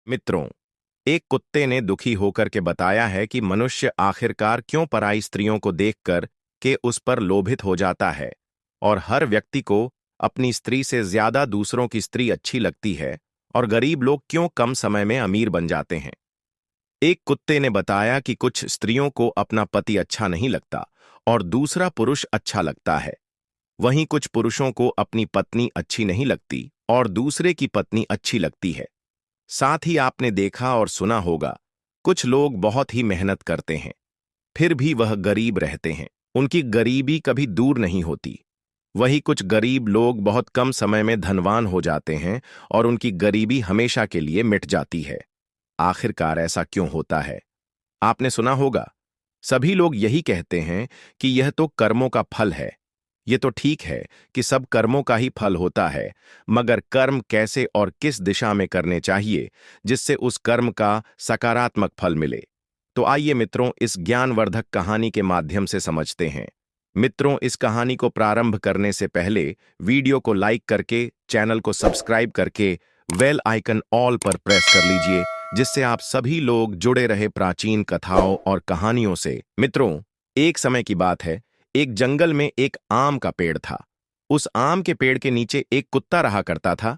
मित्रों, एक कुत्ते ने दुखी होकर के बताया है कि मनुष्य आखिरकार क्यों पराई स्त्रियों को देखकर के उस पर लोभित हो जाता है और हर व्यक्ति को अपनी स्त्री से ज्यादा दूसरों की स्त्री अच्छी लगती है और गरीब लोग क्यों कम समय में अमीर बन जाते हैं। एक कुत्ते ने बताया कि कुछ स्त्रियों को अपना पति अच्छा नहीं लगता और दूसरा पुरुष अच्छा लगता है। वहीं कुछ पुरुषों को अपनी पत्नी अच्छी नहीं लगती और दूसरे की पत्नी अच्छी लगती है। साथ ही आपने देखा और सुना होगा, कुछ लोग बहुत ही मेहनत करते हैं फिर भी वह गरीब रहते हैं, उनकी गरीबी कभी दूर नहीं होती। वही कुछ गरीब लोग बहुत कम समय में धनवान हो जाते हैं और उनकी गरीबी हमेशा के लिए मिट जाती है। आखिरकार ऐसा क्यों होता है? आपने सुना होगा, सभी लोग यही कहते हैं कि यह तो कर्मों का फल है। ये तो ठीक है कि सब कर्मों का ही फल होता है, मगर कर्म कैसे और किस दिशा में करने चाहिए जिससे उस कर्म का सकारात्मक फल मिले। तो आइए मित्रों, इस ज्ञानवर्धक कहानी के माध्यम से समझते हैं। मित्रों, इस कहानी को प्रारंभ करने से पहले वीडियो को लाइक करके, चैनल को सब्सक्राइब करके बेल आइकन ऑल पर प्रेस कर लीजिए, जिससे आप सभी लोग जुड़े रहे प्राचीन कथाओं और कहानियों से। मित्रों, एक समय की बात है, एक जंगल में एक आम का पेड़ था। उस आम के पेड़ के नीचे एक कुत्ता रहा करता था।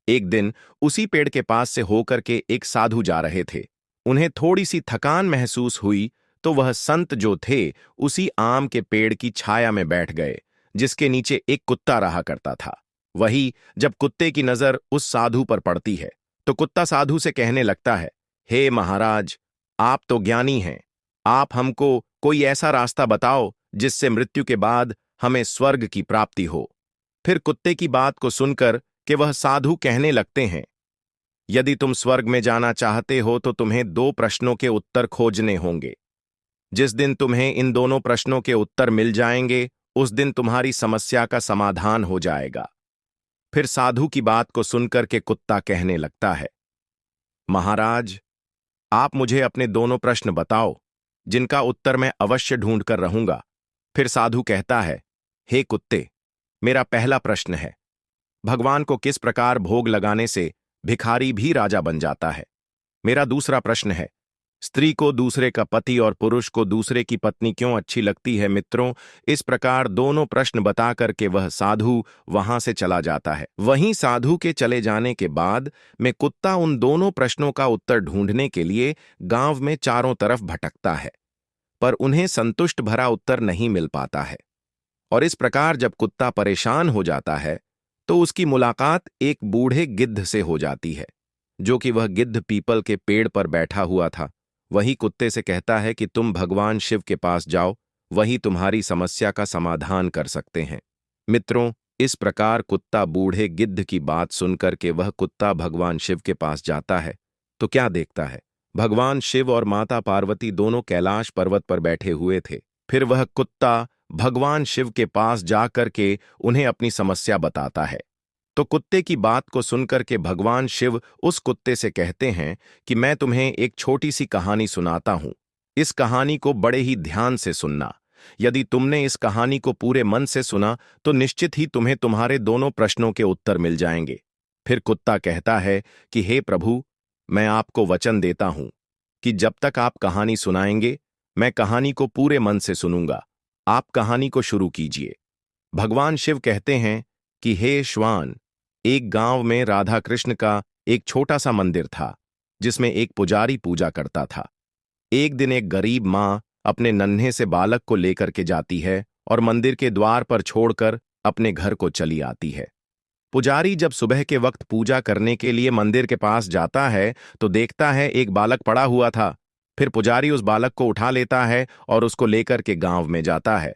एक दिन उसी पेड़ के पास से होकर के एक साधु जा रहे थे। उन्हें थोड़ी सी थकान महसूस हुई तो वह संत जो थे उसी आम के पेड़ की छाया में बैठ गए, जिसके नीचे एक कुत्ता रहा करता था। वही जब कुत्ते की नजर उस साधु पर पड़ती है तो कुत्ता साधु से कहने लगता है, हे महाराज, आप तो ज्ञानी हैं, आप हमको कोई ऐसा रास्ता बताओ जिससे मृत्यु के बाद हमें स्वर्ग की प्राप्ति हो। फिर कुत्ते की बात को सुनकर कि वह साधु कहने लगते हैं, यदि तुम स्वर्ग में जाना चाहते हो तो तुम्हें दो प्रश्नों के उत्तर खोजने होंगे। जिस दिन तुम्हें इन दोनों प्रश्नों के उत्तर मिल जाएंगे उस दिन तुम्हारी समस्या का समाधान हो जाएगा। फिर साधु की बात को सुनकर के कुत्ता कहने लगता है, महाराज, आप मुझे अपने दोनों प्रश्न बताओ जिनका उत्तर मैं अवश्य ढूंढ कर रहूंगा। फिर साधु कहता है, हे कुत्ते, मेरा पहला प्रश्न है, भगवान को किस प्रकार भोग लगाने से भिखारी भी राजा बन जाता है? मेरा दूसरा प्रश्न है, स्त्री को दूसरे का पति और पुरुष को दूसरे की पत्नी क्यों अच्छी लगती है? मित्रों, इस प्रकार दोनों प्रश्न बता करके वह साधु वहां से चला जाता है। वहीं साधु के चले जाने के बाद में कुत्ता उन दोनों प्रश्नों का उत्तर ढूंढने के लिए गांव में चारों तरफ भटकता है, पर उन्हें संतुष्ट भरा उत्तर नहीं मिल पाता है। और इस प्रकार जब कुत्ता परेशान हो जाता है तो उसकी मुलाकात एक बूढ़े गिद्ध से हो जाती है, जो कि वह गिद्ध पीपल के पेड़ पर बैठा हुआ था। वही कुत्ते से कहता है कि तुम भगवान शिव के पास जाओ, वही तुम्हारी समस्या का समाधान कर सकते हैं। मित्रों, इस प्रकार कुत्ता बूढ़े गिद्ध की बात सुनकर के वह कुत्ता भगवान शिव के पास जाता है तो क्या देखता है, भगवान शिव और माता पार्वती दोनों कैलाश पर्वत पर बैठे हुए थे। फिर वह कुत्ता भगवान शिव के पास जाकर के उन्हें अपनी समस्या बताता है। तो कुत्ते की बात को सुनकर के भगवान शिव उस कुत्ते से कहते हैं कि मैं तुम्हें एक छोटी सी कहानी सुनाता हूं। इस कहानी को बड़े ही ध्यान से सुनना। यदि तुमने इस कहानी को पूरे मन से सुना तो निश्चित ही तुम्हें तुम्हारे दोनों प्रश्नों के उत्तर मिल जाएंगे। फिर कुत्ता कहता है कि हे प्रभु, मैं आपको वचन देता हूं कि जब तक आप कहानी सुनाएंगे मैं कहानी को पूरे मन से सुनूंगा। आप कहानी को शुरू कीजिए। भगवान शिव कहते हैं कि हे श्वान, एक गांव में राधा कृष्ण का एक छोटा सा मंदिर था जिसमें एक पुजारी पूजा करता था। एक दिन एक गरीब मां अपने नन्हे से बालक को लेकर के जाती है और मंदिर के द्वार पर छोड़कर अपने घर को चली आती है। पुजारी जब सुबह के वक्त पूजा करने के लिए मंदिर के पास जाता है तो देखता है एक बालक पड़ा हुआ था। फिर पुजारी उस बालक को उठा लेता है और उसको लेकर के गांव में जाता है।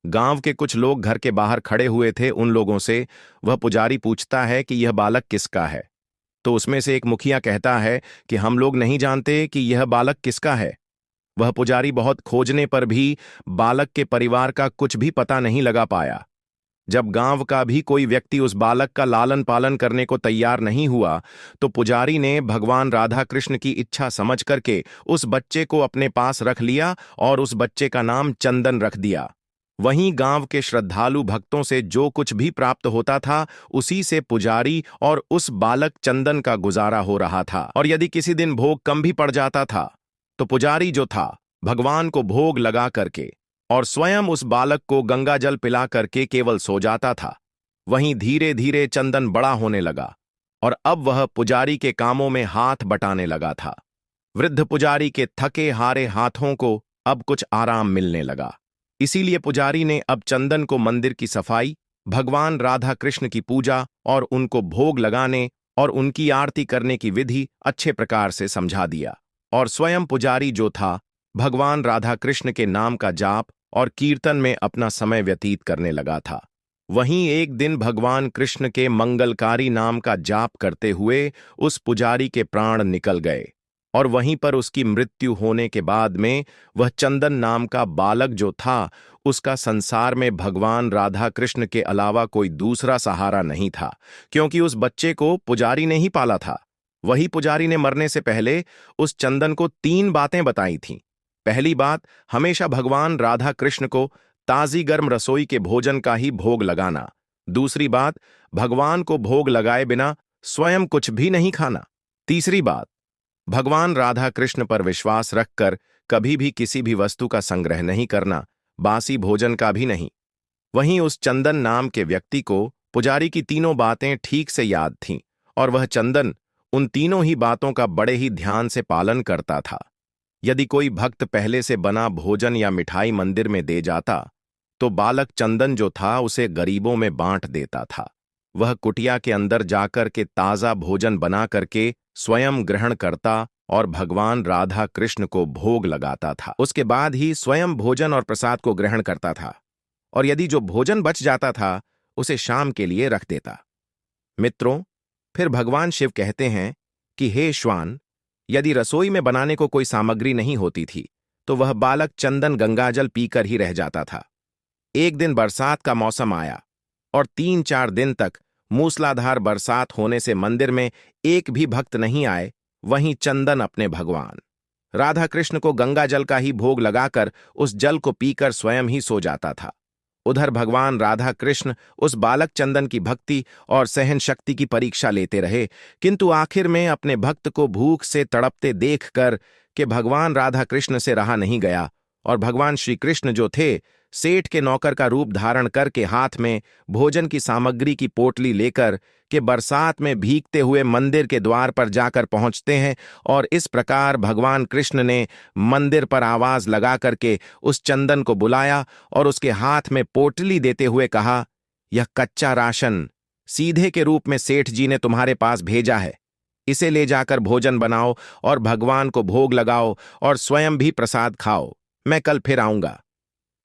गांव के कुछ लोग घर के बाहर खड़े हुए थे, उन लोगों से वह पुजारी पूछता है कि यह बालक किसका है। तो उसमें से एक मुखिया कहता है कि हम लोग नहीं जानते कि यह बालक किसका है। वह पुजारी बहुत खोजने पर भी बालक के परिवार का कुछ भी पता नहीं लगा पाया। जब गांव का भी कोई व्यक्ति उस बालक का लालन पालन करने को तैयार नहीं हुआ तो पुजारी ने भगवान राधा कृष्ण की इच्छा समझ करके उस बच्चे को अपने पास रख लिया और उस बच्चे का नाम चंदन रख दिया। वहीं गांव के श्रद्धालु भक्तों से जो कुछ भी प्राप्त होता था उसी से पुजारी और उस बालक चंदन का गुजारा हो रहा था। और यदि किसी दिन भोग कम भी पड़ जाता था तो पुजारी जो था भगवान को भोग लगा करके और स्वयं उस बालक को गंगा जल पिला करके केवल सो जाता था। वहीं धीरे धीरे चंदन बड़ा होने लगा और अब वह पुजारी के कामों में हाथ बटाने लगा था। वृद्ध पुजारी के थके हारे हाथों को अब कुछ आराम मिलने लगा। इसीलिए पुजारी ने अब चंदन को मंदिर की सफाई, भगवान राधा कृष्ण की पूजा और उनको भोग लगाने और उनकी आरती करने की विधि अच्छे प्रकार से समझा दिया। और स्वयं पुजारी जो था भगवान राधा कृष्ण के नाम का जाप और कीर्तन में अपना समय व्यतीत करने लगा था। वहीं एक दिन भगवान कृष्ण के मंगलकारी नाम का जाप करते हुए उस पुजारी के प्राण निकल गए और वहीं पर उसकी मृत्यु होने के बाद में वह चंदन नाम का बालक जो था उसका संसार में भगवान राधा कृष्ण के अलावा कोई दूसरा सहारा नहीं था, क्योंकि उस बच्चे को पुजारी ने ही पाला था। वही पुजारी ने मरने से पहले उस चंदन को 3 बातें बताई थीं। पहली बात, हमेशा भगवान राधा कृष्ण को ताजी गर्म रसोई के भोजन का ही भोग लगाना। दूसरी बात, भगवान को भोग लगाए बिना स्वयं कुछ भी नहीं खाना। तीसरी बात, भगवान राधा कृष्ण पर विश्वास रखकर कभी भी किसी भी वस्तु का संग्रह नहीं करना, बासी भोजन का भी नहीं। वहीं उस चंदन नाम के व्यक्ति को पुजारी की तीनों बातें ठीक से याद थीं और वह चंदन उन तीनों ही बातों का बड़े ही ध्यान से पालन करता था। यदि कोई भक्त पहले से बना भोजन या मिठाई मंदिर में दे जाता तो बालक चंदन जो था उसे गरीबों में बांट देता था। वह कुटिया के अंदर जाकर के ताजा भोजन बना करके स्वयं ग्रहण करता और भगवान राधा कृष्ण को भोग लगाता था। उसके बाद ही स्वयं भोजन और प्रसाद को ग्रहण करता था और यदि जो भोजन बच जाता था उसे शाम के लिए रख देता। मित्रों, फिर भगवान शिव कहते हैं कि हे श्वान, यदि रसोई में बनाने को कोई सामग्री नहीं होती थी तो वह बालक चंदन गंगाजल पीकर ही रह जाता था। एक दिन बरसात का मौसम आया और 3-4 दिन तक मूसलाधार बरसात होने से मंदिर में एक भी भक्त नहीं आए। वहीं चंदन अपने भगवान राधा कृष्ण को गंगा जल का ही भोग लगाकर उस जल को पीकर स्वयं ही सो जाता था। उधर भगवान राधा कृष्ण उस बालक चंदन की भक्ति और सहन शक्ति की परीक्षा लेते रहे, किंतु आखिर में अपने भक्त को भूख से तड़पते देखकर कि भगवान राधा कृष्ण से रहा नहीं गया और भगवान श्री कृष्ण जो थे सेठ के नौकर का रूप धारण करके हाथ में भोजन की सामग्री की पोटली लेकर के बरसात में भीगते हुए मंदिर के द्वार पर जाकर पहुंचते हैं। और इस प्रकार भगवान कृष्ण ने मंदिर पर आवाज लगा करके उस चंदन को बुलाया और उसके हाथ में पोटली देते हुए कहा, यह कच्चा राशन सीधे के रूप में सेठ जी ने तुम्हारे पास भेजा है, इसे ले जाकर भोजन बनाओ और भगवान को भोग लगाओ और स्वयं भी प्रसाद खाओ। मैं कल फिर आऊंगा।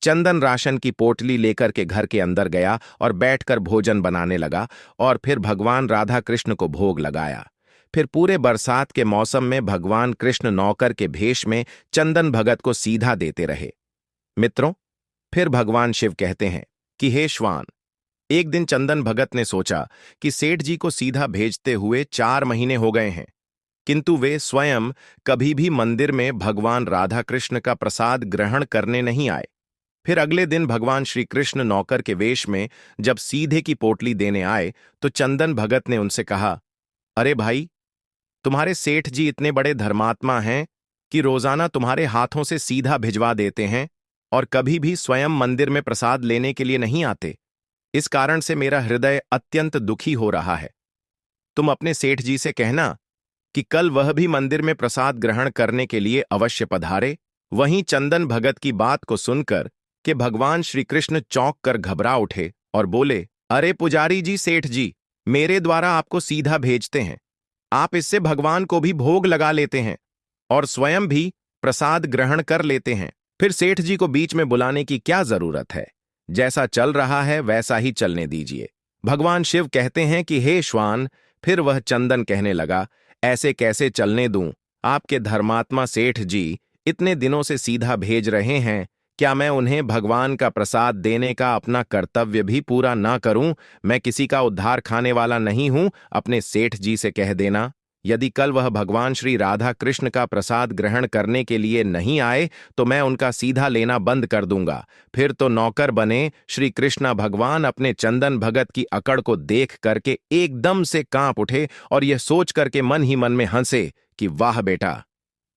चंदन राशन की पोटली लेकर के घर के अंदर गया और बैठकर भोजन बनाने लगा और फिर भगवान राधा कृष्ण को भोग लगाया। फिर पूरे बरसात के मौसम में भगवान कृष्ण नौकर के भेष में चंदन भगत को सीधा देते रहे। मित्रों, फिर भगवान शिव कहते हैं कि हे श्वान, एक दिन चंदन भगत ने सोचा कि सेठ जी को सीधा भेजते हुए 4 महीने हो गए हैं, किंतु वे स्वयं कभी भी मंदिर में भगवान राधा कृष्ण का प्रसाद ग्रहण करने नहीं आए। फिर अगले दिन भगवान श्री कृष्ण नौकर के वेश में जब सीधे की पोटली देने आए तो चंदन भगत ने उनसे कहा, अरे भाई, तुम्हारे सेठ जी इतने बड़े धर्मात्मा हैं कि रोजाना तुम्हारे हाथों से सीधा भिजवा देते हैं और कभी भी स्वयं मंदिर में प्रसाद लेने के लिए नहीं आते। इस कारण से मेरा हृदय अत्यंत दुखी हो रहा है। तुम अपने सेठ जी से कहना कि कल वह भी मंदिर में प्रसाद ग्रहण करने के लिए अवश्य पधारे। वहीं चंदन भगत की बात को सुनकर कि भगवान श्री कृष्ण चौंक कर घबरा उठे और बोले, अरे पुजारी जी, सेठ जी मेरे द्वारा आपको सीधा भेजते हैं, आप इससे भगवान को भी भोग लगा लेते हैं और स्वयं भी प्रसाद ग्रहण कर लेते हैं, फिर सेठ जी को बीच में बुलाने की क्या जरूरत है? जैसा चल रहा है वैसा ही चलने दीजिए। भगवान शिव कहते हैं कि हे श्वान, फिर वह चंदन कहने लगा, ऐसे कैसे चलने दूं? आपके धर्मात्मा सेठ जी इतने दिनों से सीधा भेज रहे हैं, क्या मैं उन्हें भगवान का प्रसाद देने का अपना कर्तव्य भी पूरा ना करूं? मैं किसी का उद्धार खाने वाला नहीं हूं, अपने सेठ जी से कह देना। यदि कल वह भगवान श्री राधा कृष्ण का प्रसाद ग्रहण करने के लिए नहीं आए तो मैं उनका सीधा लेना बंद कर दूंगा। फिर तो नौकर बने। श्री कृष्ण भगवान अपने चंदन भगत की अकड़ को देख करके एकदम से कांप उठे और यह सोच करके मन ही मन में हंसे कि वाह बेटा,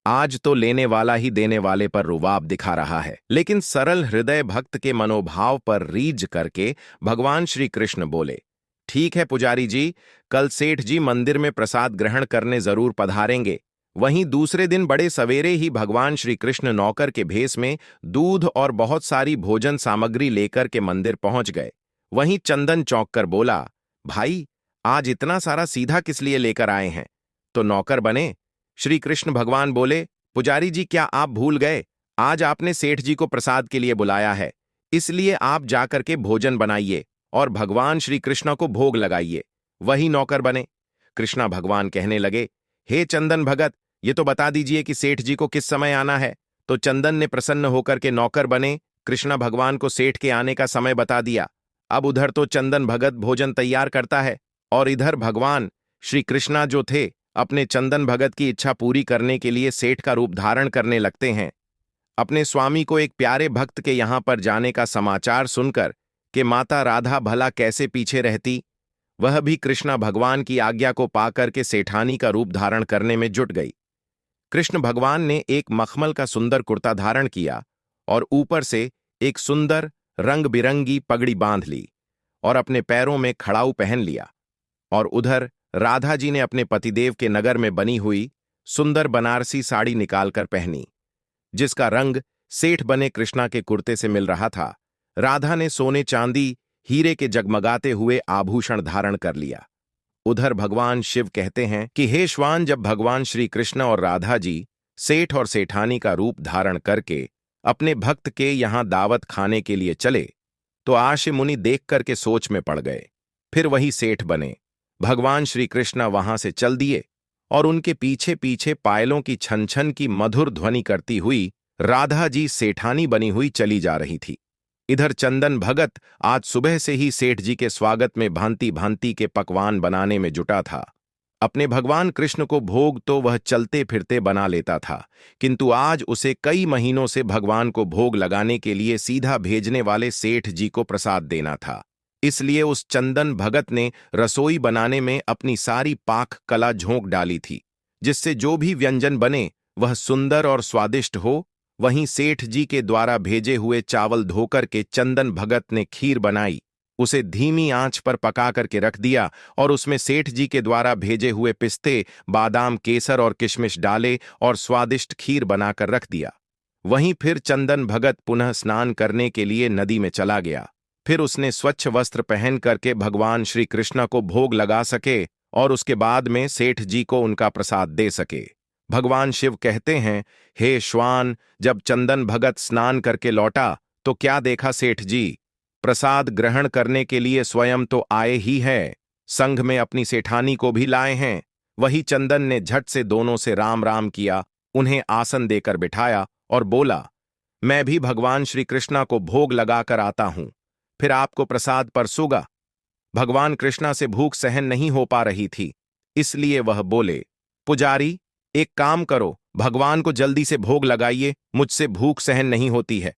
आज तो लेने वाला ही देने वाले पर रुवाब दिखा रहा है। लेकिन सरल हृदय भक्त के मनोभाव पर रीझ करके भगवान श्री कृष्ण बोले, ठीक है पुजारी जी, कल सेठ जी मंदिर में प्रसाद ग्रहण करने जरूर पधारेंगे। वहीं दूसरे दिन बड़े सवेरे ही भगवान श्री कृष्ण नौकर के भेष में दूध और बहुत सारी भोजन सामग्री लेकर के मंदिर पहुंच गए। वहीं चंदन चौंक कर बोला, भाई आज इतना सारा सीधा किस लिए लेकर आए हैं? तो नौकर बने। श्री कृष्ण भगवान बोले, पुजारी जी क्या आप भूल गए, आज आपने सेठ जी को प्रसाद के लिए बुलाया है, इसलिए आप जाकर के भोजन बनाइए और भगवान श्री कृष्ण को भोग लगाइए। वही नौकर बने। कृष्णा भगवान कहने लगे, हे चंदन भगत, ये तो बता दीजिए कि सेठ जी को किस समय आना है। तो चंदन ने प्रसन्न होकर के नौकर बने कृष्णा भगवान को सेठ के आने का समय बता दिया। अब उधर तो चंदन भगत भोजन तैयार करता है और इधर भगवान श्री कृष्णा जो थे अपने चंदन भगत की इच्छा पूरी करने के लिए सेठ का रूप धारण करने लगते हैं। अपने स्वामी को एक प्यारे भक्त के यहां पर जाने का समाचार सुनकर कि माता राधा भला कैसे पीछे रहती, वह भी कृष्णा भगवान की आज्ञा को पाकर के सेठानी का रूप धारण करने में जुट गई। कृष्ण भगवान ने एक मखमल का सुंदर कुर्ता धारण किया और ऊपर से एक सुंदर रंग बिरंगी पगड़ी बांध ली और अपने पैरों में खड़ाऊ पहन लिया। और उधर राधा जी ने अपने पतिदेव के नगर में बनी हुई सुंदर बनारसी साड़ी निकालकर पहनी, जिसका रंग सेठ बने कृष्णा के कुर्ते से मिल रहा था। राधा ने सोने चांदी हीरे के जगमगाते हुए आभूषण धारण कर लिया। उधर भगवान शिव कहते हैं कि हे श्वान, जब भगवान श्री कृष्ण और राधा जी सेठ और सेठानी का रूप धारण करके अपने भक्त के यहां दावत खाने के लिए चले तो आशी मुनि देख करके सोच में पड़ गए। फिर वही सेठ बने। भगवान श्री कृष्ण वहां से चल दिए और उनके पीछे पीछे पायलों की छन छन की मधुर ध्वनि करती हुई राधा जी सेठानी बनी हुई चली जा रही थी। इधर चंदन भगत आज सुबह से ही सेठ जी के स्वागत में भांति भांति के पकवान बनाने में जुटा था। अपने भगवान कृष्ण को भोग तो वह चलते फिरते बना लेता था, किंतु आज उसे कई महीनों से भगवान को भोग लगाने के लिए सीधा भेजने वाले सेठ जी को प्रसाद देना था। इसलिए उस चंदन भगत ने रसोई बनाने में अपनी सारी पाक कला झोंक डाली थी, जिससे जो भी व्यंजन बने वह सुंदर और स्वादिष्ट हो। वहीं सेठ जी के द्वारा भेजे हुए चावल धोकर के चंदन भगत ने खीर बनाई, उसे धीमी आंच पर पका करके रख दिया और उसमें सेठ जी के द्वारा भेजे हुए पिस्ते, बादाम, केसर और किशमिश डाले और स्वादिष्ट खीर बनाकर रख दिया। वहीं फिर चंदन भगत पुनः स्नान करने के लिए नदी में चला गया। फिर उसने स्वच्छ वस्त्र पहन करके भगवान श्री कृष्ण को भोग लगा सके और उसके बाद में सेठ जी को उनका प्रसाद दे सके। भगवान शिव कहते हैं, हे श्वान, जब चंदन भगत स्नान करके लौटा तो क्या देखा सेठ जी, प्रसाद ग्रहण करने के लिए स्वयं तो आए ही है, संघ में अपनी सेठानी को भी लाए हैं। वही चंदन ने झट से दोनों से राम राम किया, उन्हें आसन देकर बिठाया और बोला, मैं भी भगवान श्री कृष्णा को भोग लगाकर आता हूं, फिर आपको प्रसाद परसूगा। भगवान कृष्णा से भूख सहन नहीं हो पा रही थी, इसलिए वह बोले, पुजारी एक काम करो, भगवान को जल्दी से भोग लगाइए, मुझसे भूख सहन नहीं होती है।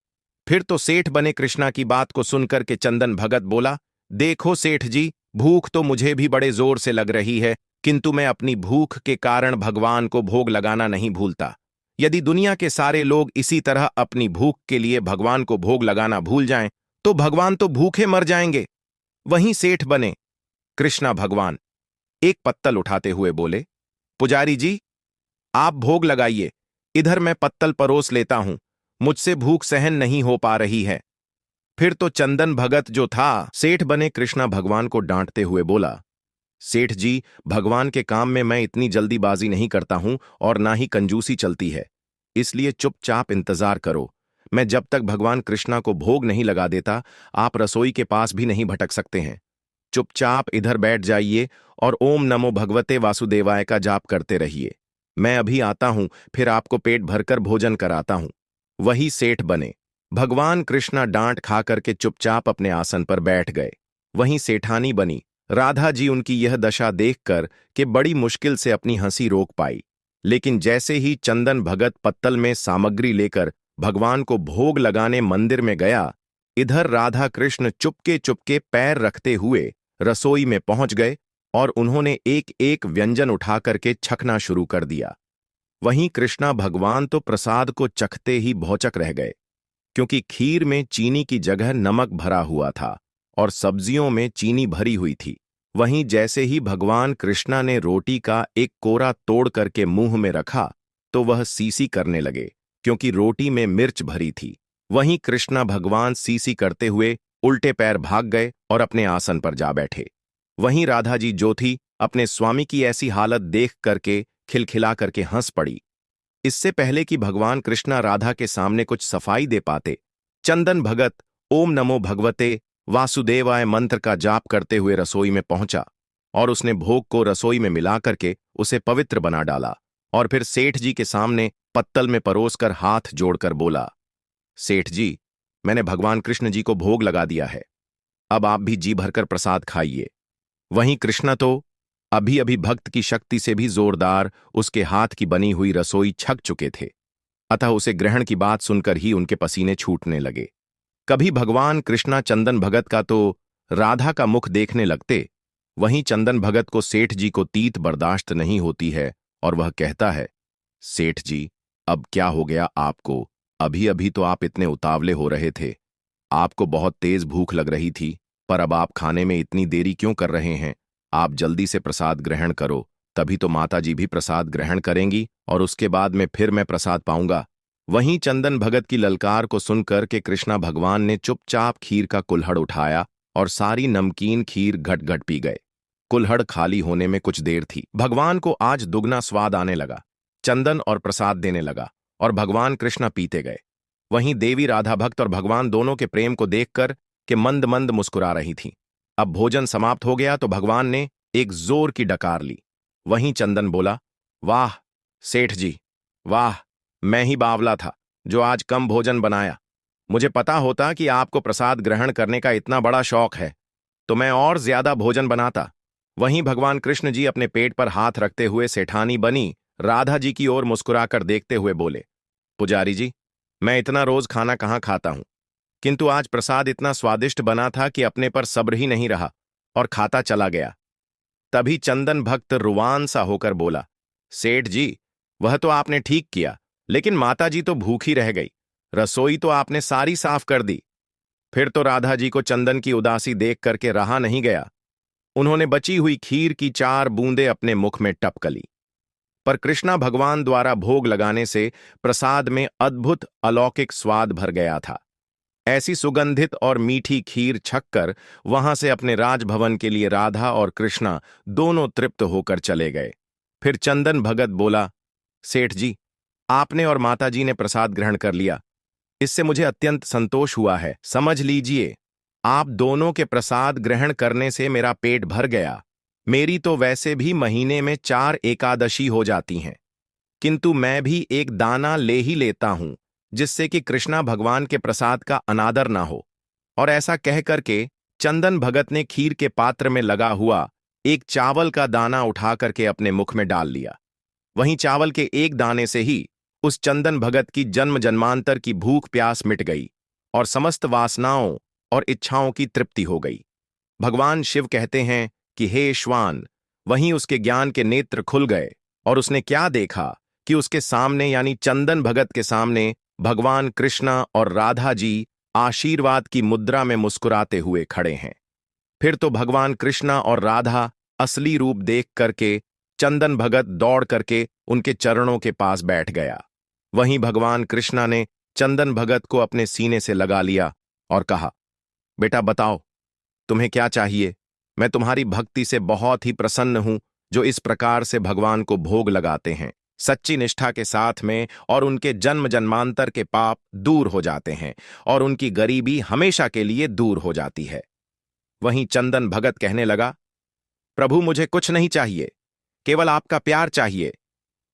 फिर तो सेठ बने कृष्णा की बात को सुनकर के चंदन भगत बोला, देखो सेठ जी, भूख तो मुझे भी बड़े जोर से लग रही है, किंतु मैं अपनी भूख के कारण भगवान को भोग लगाना नहीं भूलता। यदि दुनिया के सारे लोग इसी तरह अपनी भूख के लिए भगवान को भोग लगाना भूल जाएं तो भगवान तो भूखे मर जाएंगे। वहीं सेठ बने कृष्णा भगवान एक पत्तल उठाते हुए बोले, पुजारी जी आप भोग लगाइए, इधर मैं पत्तल परोस लेता हूं, मुझसे भूख सहन नहीं हो पा रही है। फिर तो चंदन भगत जो था सेठ बने कृष्णा भगवान को डांटते हुए बोला, सेठ जी, भगवान के काम में मैं इतनी जल्दीबाजी नहीं करता हूं और ना ही कंजूसी चलती है, इसलिए चुपचाप इंतजार करो। मैं जब तक भगवान कृष्णा को भोग नहीं लगा देता आप रसोई के पास भी नहीं भटक सकते हैं। चुपचाप इधर बैठ जाइए और ओम नमो भगवते वासुदेवाय का जाप करते रहिए। मैं अभी आता हूं, फिर आपको पेट भरकर भोजन कराता हूं। वही सेठ बने भगवान कृष्णा डांट खा करके चुपचाप अपने आसन पर बैठ गए। वहीं सेठानी बनी राधा जी उनकी यह दशा देखकर कि बड़ी मुश्किल से अपनी हंसी रोक पाई, लेकिन जैसे ही चंदन भगत पत्तल में सामग्री लेकर भगवान को भोग लगाने मंदिर में गया, इधर राधा कृष्ण चुपके चुपके पैर रखते हुए रसोई में पहुंच गए और उन्होंने एक एक व्यंजन उठा करके छकना शुरू कर दिया। वहीं कृष्णा भगवान तो प्रसाद को चखते ही भौचक रह गए, क्योंकि खीर में चीनी की जगह नमक भरा हुआ था और सब्जियों में चीनी भरी हुई थी। वहीं जैसे ही भगवान कृष्णा ने रोटी का एक कोरा तोड़ करके मुंह में रखा तो वह सीसी करने लगे, क्योंकि रोटी में मिर्च भरी थी। वहीं कृष्णा भगवान सीसी करते हुए उल्टे पैर भाग गए और अपने आसन पर जा बैठे। वहीं राधा जी जो थी, अपने स्वामी की ऐसी हालत देख करके खिलखिला करके हंस पड़ी। इससे पहले कि भगवान कृष्णा राधा के सामने कुछ सफाई दे पाते, चंदन भगत ओम नमो भगवते वासुदेवाय मंत्र का जाप करते हुए रसोई में पहुंचा और उसने भोग को रसोई में मिला करके उसे पवित्र बना डाला और फिर सेठ जी के सामने पत्तल में परोसकर हाथ जोड़कर बोला, सेठ जी, मैंने भगवान कृष्ण जी को भोग लगा दिया है, अब आप भी जी भरकर प्रसाद खाइए। वहीं कृष्ण तो अभी अभी भक्त की शक्ति से भी जोरदार उसके हाथ की बनी हुई रसोई छक चुके थे, अतः उसे ग्रहण की बात सुनकर ही उनके पसीने छूटने लगे। कभी भगवान कृष्णा चंदन भगत का तो राधा का मुख देखने लगते, वहीं चंदन भगत को सेठ जी को तीत बर्दाश्त नहीं होती है और वह कहता है, सेठ जी, अब क्या हो गया आपको? अभी अभी तो आप इतने उतावले हो रहे थे, आपको बहुत तेज भूख लग रही थी, पर अब आप खाने में इतनी देरी क्यों कर रहे हैं? आप जल्दी से प्रसाद ग्रहण करो, तभी तो माता जी भी प्रसाद ग्रहण करेंगी और उसके बाद में फिर मैं प्रसाद पाऊंगा। वहीं चंदन भगत की ललकार को सुनकर के कृष्णा भगवान ने चुपचाप खीर का कुल्हड़ उठाया और सारी नमकीन खीर घट घट पी गए। कुल्हड़ खाली होने में कुछ देर थी, भगवान को आज दुगना स्वाद आने लगा। चंदन और प्रसाद देने लगा और भगवान कृष्णा पीते गए। वहीं देवी राधा भक्त और भगवान दोनों के प्रेम को देखकर के मंद मंद मुस्कुरा रही थीं। अब भोजन समाप्त हो गया तो भगवान ने एक जोर की डकार ली। वहीं चंदन बोला, वाह सेठ जी, वाह, मैं ही बावला था जो आज कम भोजन बनाया। मुझे पता होता कि आपको प्रसाद ग्रहण करने का इतना बड़ा शौक है तो मैं और ज्यादा भोजन बनाता। वहीं भगवान कृष्ण जी अपने पेट पर हाथ रखते हुए सेठानी बनी राधा जी की ओर मुस्कुराकर देखते हुए बोले, पुजारी जी, मैं इतना रोज खाना कहाँ खाता हूं, किंतु आज प्रसाद इतना स्वादिष्ट बना था कि अपने पर सब्र ही नहीं रहा और खाता चला गया। तभी चंदन भक्त रुवान सा होकर बोला, सेठ जी, वह तो आपने ठीक किया, लेकिन माता जी तो भूखी रह गई, रसोई तो आपने सारी साफ कर दी। फिर तो राधा जी को चंदन की उदासी देख करके रहा नहीं गया। उन्होंने बची हुई खीर की 4 बूंदें अपने मुख में टपक ली। पर कृष्णा भगवान द्वारा भोग लगाने से प्रसाद में अद्भुत अलौकिक स्वाद भर गया था। ऐसी सुगंधित और मीठी खीर छककर वहां से अपने राजभवन के लिए राधा और कृष्णा दोनों तृप्त होकर चले गए। फिर चंदन भगत बोला, सेठ जी, आपने और माताजी ने प्रसाद ग्रहण कर लिया, इससे मुझे अत्यंत संतोष हुआ है। समझ लीजिए, आप दोनों के प्रसाद ग्रहण करने से मेरा पेट भर गया। मेरी तो वैसे भी महीने में 4 एकादशी हो जाती हैं, किंतु मैं भी एक दाना ले ही लेता हूं, जिससे कि कृष्णा भगवान के प्रसाद का अनादर ना हो। और ऐसा कह करके चंदन भगत ने खीर के पात्र में लगा हुआ एक चावल का दाना उठा करके अपने मुख में डाल लिया। वहीं चावल के एक दाने से ही उस चंदन भगत की जन्म जन्मांतर की भूख प्यास मिट गई और समस्त वासनाओं और इच्छाओं की तृप्ति हो गई। भगवान शिव कहते हैं कि हे श्वान, वहीं उसके ज्ञान के नेत्र खुल गए और उसने क्या देखा कि उसके सामने यानी चंदन भगत के सामने भगवान कृष्णा और राधा जी आशीर्वाद की मुद्रा में मुस्कुराते हुए खड़े हैं। फिर तो भगवान कृष्णा और राधा असली रूप देख करके चंदन भगत दौड़ करके उनके चरणों के पास बैठ गया। वहीं भगवान कृष्णा ने चंदन भगत को अपने सीने से लगा लिया और कहा, बेटा बताओ, तुम्हें क्या चाहिए? मैं तुम्हारी भक्ति से बहुत ही प्रसन्न हूं, जो इस प्रकार से भगवान को भोग लगाते हैं सच्ची निष्ठा के साथ में, और उनके जन्म जन्मांतर के पाप दूर हो जाते हैं और उनकी गरीबी हमेशा के लिए दूर हो जाती है। वहीं चंदन भगत कहने लगा, प्रभु मुझे कुछ नहीं चाहिए, केवल आपका प्यार चाहिए।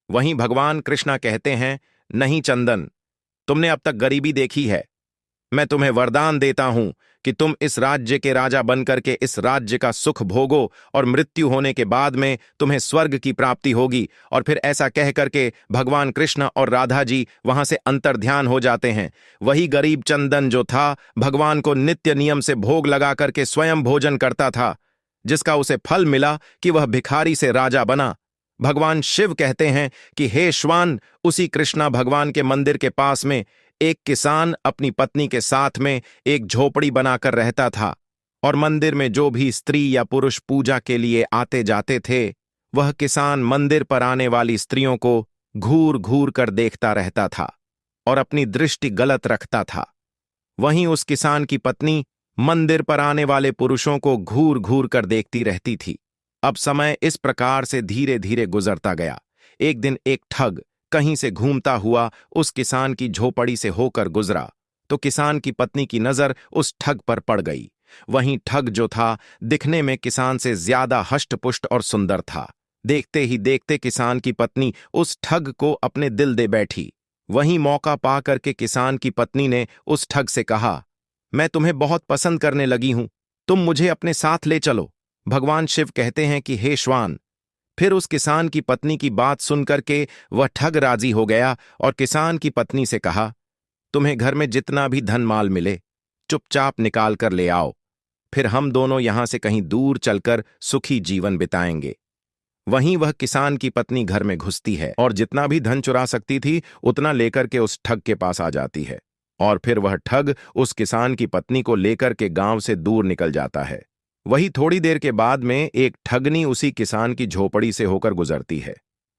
वहीं भगवान कृष्णा कहते हैं, नहीं चंदन, तुमने अब तक गरीबी देखी है, मैं तुम्हें वरदान देता हूं कि तुम इस राज्य के राजा बनकर के इस राज्य का सुख भोगो और मृत्यु होने के बाद में तुम्हें स्वर्ग की प्राप्ति होगी। और फिर ऐसा कह करके भगवान कृष्ण और राधा जी वहां से अंतर्ध्यान हो जाते हैं। वही गरीब चंदन जो था भगवान को नित्य नियम से भोग लगा करके स्वयं भोजन करता था, जिसका उसे फल मिला कि वह भिखारी से राजा बना। भगवान शिव कहते हैं कि हे श्वान, उसी कृष्णा भगवान के मंदिर के पास में एक किसान अपनी पत्नी के साथ में एक झोपड़ी बनाकर रहता था, और मंदिर में जो भी स्त्री या पुरुष पूजा के लिए आते जाते थे, वह किसान मंदिर पर आने वाली स्त्रियों को घूर घूर कर देखता रहता था और अपनी दृष्टि गलत रखता था। वहीं उस किसान की पत्नी मंदिर पर आने वाले पुरुषों को घूर घूर कर देखती रहती थी। अब समय इस प्रकार से धीरे धीरे गुजरता गया। एक दिन एक ठग कहीं से घूमता हुआ उस किसान की झोपड़ी से होकर गुजरा, तो किसान की पत्नी की नजर उस ठग पर पड़ गई। वहीं ठग जो था दिखने में किसान से ज्यादा हष्टपुष्ट और सुंदर था। देखते ही देखते किसान की पत्नी उस ठग को अपने दिल दे बैठी। वहीं मौका पा करके किसान की पत्नी ने उस ठग से कहा, मैं तुम्हें बहुत पसंद करने लगी हूं, तुम मुझे अपने साथ ले चलो। भगवान शिव कहते हैं कि हे श्वान, फिर उस किसान की पत्नी की बात सुनकर के वह ठग राजी हो गया और किसान की पत्नी से कहा, तुम्हें घर में जितना भी धन माल मिले चुपचाप निकाल कर ले आओ, फिर हम दोनों यहां से कहीं दूर चलकर सुखी जीवन बिताएंगे। वहीं वह किसान की पत्नी घर में घुसती है और जितना भी धन चुरा सकती थी उतना लेकर के उस ठग के पास आ जाती है, और फिर वह ठग उस किसान की पत्नी को लेकर के गांव से दूर निकल जाता है। वही थोड़ी देर के बाद में एक ठगनी उसी किसान की झोपड़ी से होकर गुजरती है।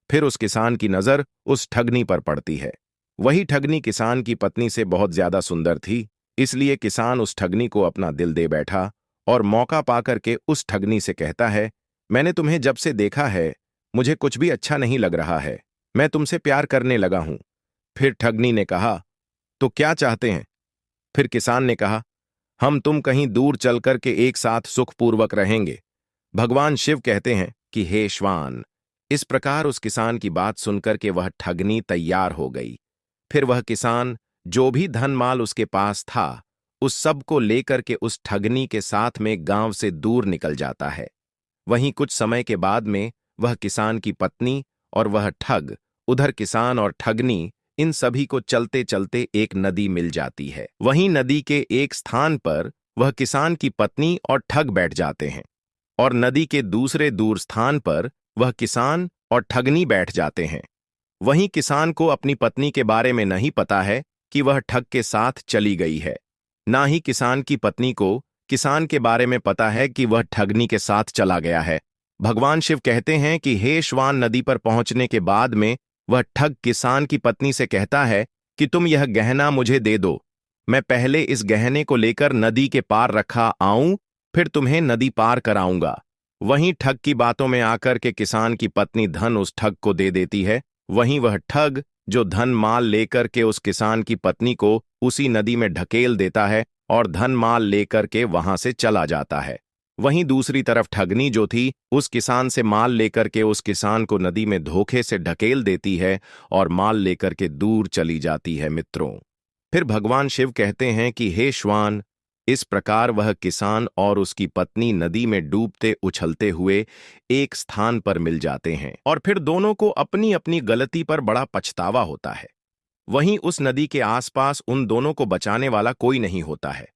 फिर उस किसान की नजर उस ठगनी पर पड़ती है। वही ठगनी किसान की पत्नी से बहुत ज्यादा सुंदर थी, इसलिए किसान उस ठगनी को अपना दिल दे बैठा और मौका पाकर के उस ठगनी से कहता है, मैंने तुम्हें जब से देखा है मुझे कुछ भी अच्छा नहीं लग रहा है, मैं तुमसे प्यार करने लगा हूं। फिर ठगनी ने कहा, तो क्या चाहते हैं? फिर किसान ने कहा, हम तुम कहीं दूर चलकर के एक साथ सुखपूर्वक रहेंगे। भगवान शिव कहते हैं कि हे श्वान, इस प्रकार उस किसान की बात सुनकर के वह ठगनी तैयार हो गई। फिर वह किसान जो भी धन माल उसके पास था उस सब को लेकर के उस ठगनी के साथ में गांव से दूर निकल जाता है। वहीं कुछ समय के बाद में वह किसान की पत्नी और वह ठग, उधर किसान और ठगनी, इन सभी को चलते चलते एक नदी मिल जाती है। वहीं नदी के एक स्थान पर वह किसान की पत्नी और ठग बैठ जाते हैं, और नदी के दूसरे दूर स्थान पर वह किसान और ठगनी बैठ जाते हैं। वहीं किसान को अपनी पत्नी के बारे में नहीं पता है कि वह ठग के साथ चली गई है, ना ही किसान की पत्नी को किसान के बारे में पता है कि वह ठगनी के साथ चला गया है। भगवान शिव कहते हैं कि हे श्वान, नदी पर पहुंचने के बाद में वह ठग किसान की पत्नी से कहता है कि तुम यह गहना मुझे दे दो, मैं पहले इस गहने को लेकर नदी के पार रखा आऊं, फिर तुम्हें नदी पार कराऊंगा। वहीं ठग की बातों में आकर के किसान की पत्नी धन उस ठग को दे देती है। वहीं वह ठग जो धन माल लेकर के उस किसान की पत्नी को उसी नदी में ढकेल देता है और धन माल लेकर के वहां से चला जाता है। वहीं दूसरी तरफ ठगनी जो थी उस किसान से माल लेकर के उस किसान को नदी में धोखे से ढकेल देती है और माल लेकर के दूर चली जाती है। मित्रों, फिर भगवान शिव कहते हैं कि हे श्वान, इस प्रकार वह किसान और उसकी पत्नी नदी में डूबते उछलते हुए एक स्थान पर मिल जाते हैं, और फिर दोनों को अपनी अपनी गलती पर बड़ा पछतावा होता है। वहीं उस नदी के आसपास उन दोनों को बचाने वाला कोई नहीं होता है,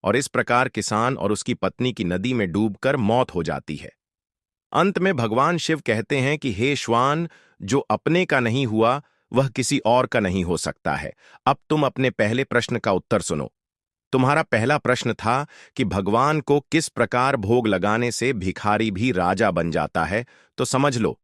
और इस प्रकार किसान और उसकी पत्नी की नदी में डूबकर मौत हो जाती है। अंत में भगवान शिव कहते हैं कि हे श्वान, जो अपने का नहीं हुआ वह किसी और का नहीं हो सकता है। अब तुम अपने पहले प्रश्न का उत्तर सुनो। तुम्हारा पहला प्रश्न था कि भगवान को किस प्रकार भोग लगाने से भिखारी भी राजा बन जाता है। तो समझ लो,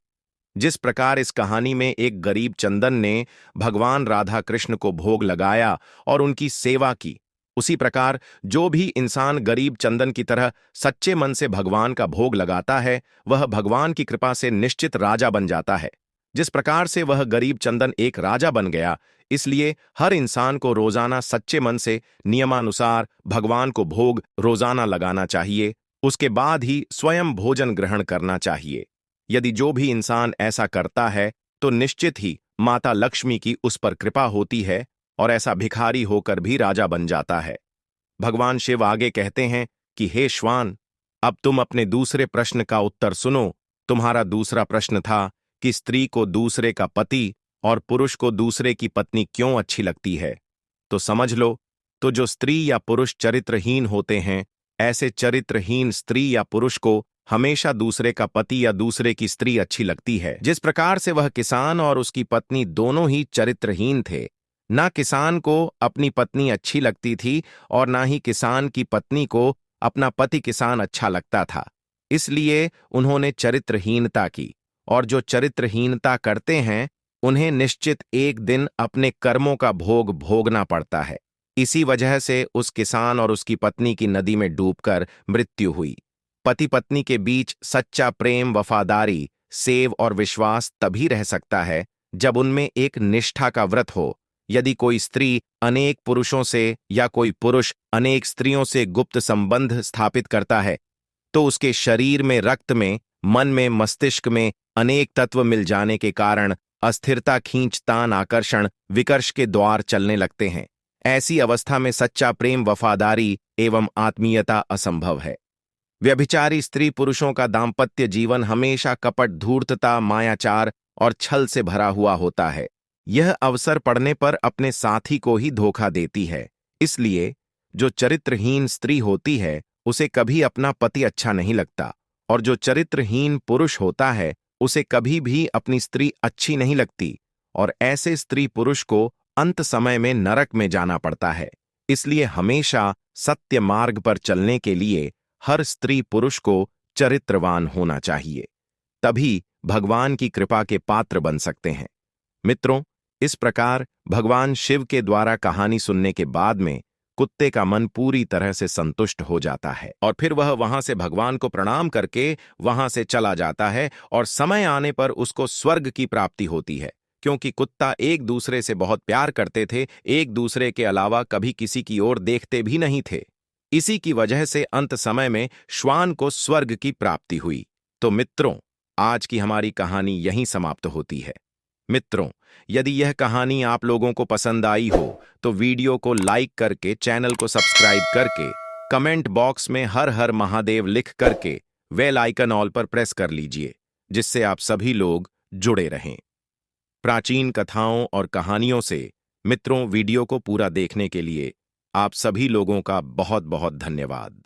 जिस प्रकार इस कहानी में एक गरीब चंदन ने भगवान राधा कृष्ण को भोग लगाया और उनकी सेवा की, उसी प्रकार जो भी इंसान गरीब चंदन की तरह सच्चे मन से भगवान का भोग लगाता है वह भगवान की कृपा से निश्चित राजा बन जाता है। जिस प्रकार से वह गरीब चंदन एक राजा बन गया, इसलिए हर इंसान को रोजाना सच्चे मन से नियमानुसार भगवान को भोग रोजाना लगाना चाहिए। उसके बाद ही स्वयं भोजन ग्रहण करना चाहिए। यदि जो भी इंसान ऐसा करता है तो निश्चित ही माता लक्ष्मी की उस पर कृपा होती है और ऐसा भिखारी होकर भी राजा बन जाता है। भगवान शिव आगे कहते हैं कि हे श्वान, अब तुम अपने दूसरे प्रश्न का उत्तर सुनो। तुम्हारा दूसरा प्रश्न था कि स्त्री को दूसरे का पति और पुरुष को दूसरे की पत्नी क्यों अच्छी लगती है। तो समझ लो, तो जो स्त्री या पुरुष चरित्रहीन होते हैं, ऐसे चरित्रहीन स्त्री या पुरुष को हमेशा दूसरे का पति या दूसरे की स्त्री अच्छी लगती है। जिस प्रकार से वह किसान और उसकी पत्नी दोनों ही चरित्रहीन थे, ना किसान को अपनी पत्नी अच्छी लगती थी और ना ही किसान की पत्नी को अपना पति किसान अच्छा लगता था। इसलिए उन्होंने चरित्रहीनता की, और जो चरित्रहीनता करते हैं उन्हें निश्चित एक दिन अपने कर्मों का भोग भोगना पड़ता है। इसी वजह से उस किसान और उसकी पत्नी की नदी में डूबकर मृत्यु हुई। पति पत्नी के बीच सच्चा प्रेम, वफादारी, सेव और विश्वास तभी रह सकता है जब उनमें एक निष्ठा का व्रत हो। यदि कोई स्त्री अनेक पुरुषों से या कोई पुरुष अनेक स्त्रियों से गुप्त संबंध स्थापित करता है, तो उसके शरीर में, रक्त में, मन में, मस्तिष्क में अनेक तत्व मिल जाने के कारण अस्थिरता, खींचतान, आकर्षण, विकर्ष के द्वार चलने लगते हैं। ऐसी अवस्था में सच्चा प्रेम, वफादारी एवं आत्मीयता असंभव है। व्यभिचारी स्त्री पुरुषों का दाम्पत्य जीवन हमेशा कपट, धूर्तता, मायाचार और छल से भरा हुआ होता है। यह अवसर पड़ने पर अपने साथी को ही धोखा देती है। इसलिए जो चरित्रहीन स्त्री होती है उसे कभी अपना पति अच्छा नहीं लगता, और जो चरित्रहीन पुरुष होता है उसे कभी भी अपनी स्त्री अच्छी नहीं लगती, और ऐसे स्त्री पुरुष को अंत समय में नरक में जाना पड़ता है। इसलिए हमेशा सत्य मार्ग पर चलने के लिए हर स्त्री पुरुष को चरित्रवान होना चाहिए, तभी भगवान की कृपा के पात्र बन सकते हैं। मित्रों, इस प्रकार भगवान शिव के द्वारा कहानी सुनने के बाद में कुत्ते का मन पूरी तरह से संतुष्ट हो जाता है, और फिर वह वहां से भगवान को प्रणाम करके वहां से चला जाता है, और समय आने पर उसको स्वर्ग की प्राप्ति होती है। क्योंकि कुत्ता एक दूसरे से बहुत प्यार करते थे, एक दूसरे के अलावा कभी किसी की ओर देखते भी नहीं थे। इसी की वजह से अंत समय में श्वान को स्वर्ग की प्राप्ति हुई। तो मित्रों, आज की हमारी कहानी यहीं समाप्त होती है। मित्रों, यदि यह कहानी आप लोगों को पसंद आई हो तो वीडियो को लाइक करके, चैनल को सब्सक्राइब करके, कमेंट बॉक्स में हर हर महादेव लिख करके बेल आइकन ऑल पर प्रेस कर लीजिए, जिससे आप सभी लोग जुड़े रहें प्राचीन कथाओं और कहानियों से। मित्रों, वीडियो को पूरा देखने के लिए आप सभी लोगों का बहुत बहुत धन्यवाद।